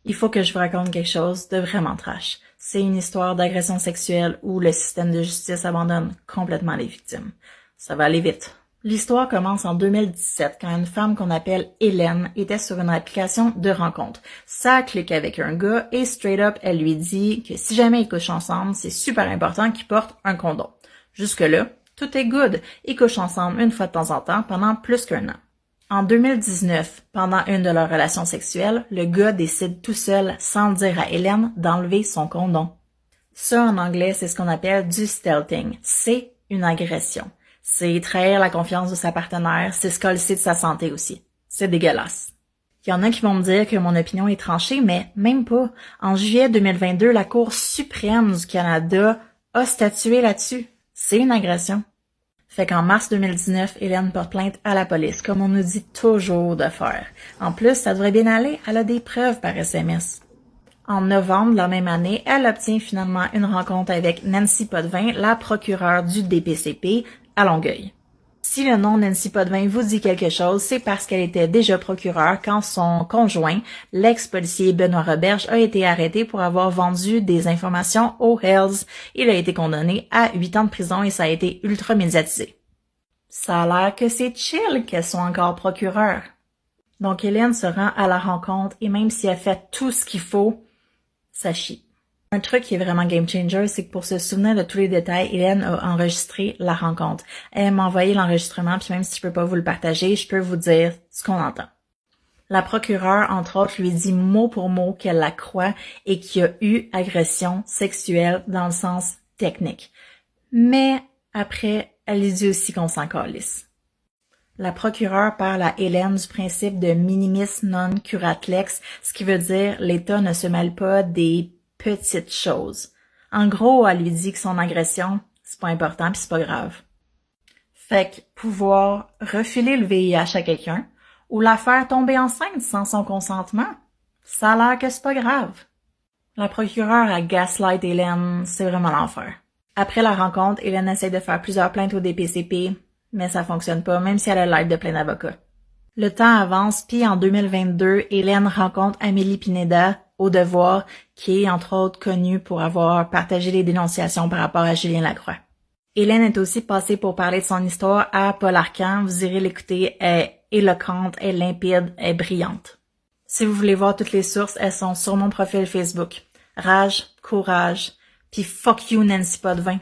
Il faut que je vous raconte quelque chose de vraiment trash. C'est une histoire d'agression sexuelle où le système de justice abandonne complètement les victimes. Ça va aller vite. L'histoire commence en 2017 quand une femme qu'on appelle Hélène était sur une application de rencontre. Ça clique avec un gars et straight up, elle lui dit que si jamais ils couchent ensemble, c'est super important qu'ils portent un condom. Jusque-là, tout est good. Ils couchent ensemble une fois de temps en temps pendant plus qu'un an. En 2019, pendant une de leurs relations sexuelles, le gars décide tout seul, sans le dire à Hélène, d'enlever son condom. Ça, en anglais, c'est ce qu'on appelle du stealthing. C'est une agression. C'est trahir la confiance de sa partenaire, c'est se coller de sa santé aussi. C'est dégueulasse. Il y en a qui vont me dire que mon opinion est tranchée, mais même pas. En juillet 2022, la Cour suprême du Canada a statué là-dessus. C'est une agression. Fait qu'en mars 2019, Hélène porte plainte à la police, comme on nous dit toujours de faire. En plus, ça devrait bien aller, elle a des preuves par SMS. En novembre de la même année, elle obtient finalement une rencontre avec Nancy Potvin, la procureure du DPCP, à Longueuil. Si le nom Nancy Potvin vous dit quelque chose, c'est parce qu'elle était déjà procureure quand son conjoint, l'ex-policier Benoît Roberge, a été arrêté pour avoir vendu des informations aux Hells. Il a été condamné à 8 ans de prison et ça a été ultra médiatisé. Ça a l'air que c'est chill qu'elle soit encore procureure. Donc Hélène se rend à la rencontre et même si elle fait tout ce qu'il faut, ça chie. Un truc qui est vraiment game changer, c'est que pour se souvenir de tous les détails, Hélène a enregistré la rencontre. Elle m'a envoyé l'enregistrement, puis même si je peux pas vous le partager, je peux vous dire ce qu'on entend. La procureure, entre autres, lui dit mot pour mot qu'elle la croit et qu'il y a eu agression sexuelle dans le sens technique. Mais après, elle lui dit aussi qu'on s'en calisse. La procureure parle à Hélène du principe de minimis non curat lex, ce qui veut dire l'État ne se mêle pas des petites choses. En gros, elle lui dit que son agression, c'est pas important pis c'est pas grave. Fait que pouvoir refiler le VIH à quelqu'un ou la faire tomber enceinte sans son consentement, ça a l'air que c'est pas grave. La procureure a gaslight Hélène, c'est vraiment l'enfer. Après la rencontre, Hélène essaie de faire plusieurs plaintes au DPCP, mais ça fonctionne pas, même si elle a l'aide de plein d'avocats. Le temps avance, puis en 2022, Hélène rencontre Amélie Pineda au Devoir, qui est entre autres connue pour avoir partagé les dénonciations par rapport à Julien Lacroix. Hélène est aussi passée pour parler de son histoire à Paul Arcand. Vous irez l'écouter, elle est éloquente, elle est limpide, elle est brillante. Si vous voulez voir toutes les sources, elles sont sur mon profil Facebook. Rage, courage, puis fuck you Nancy Potvin.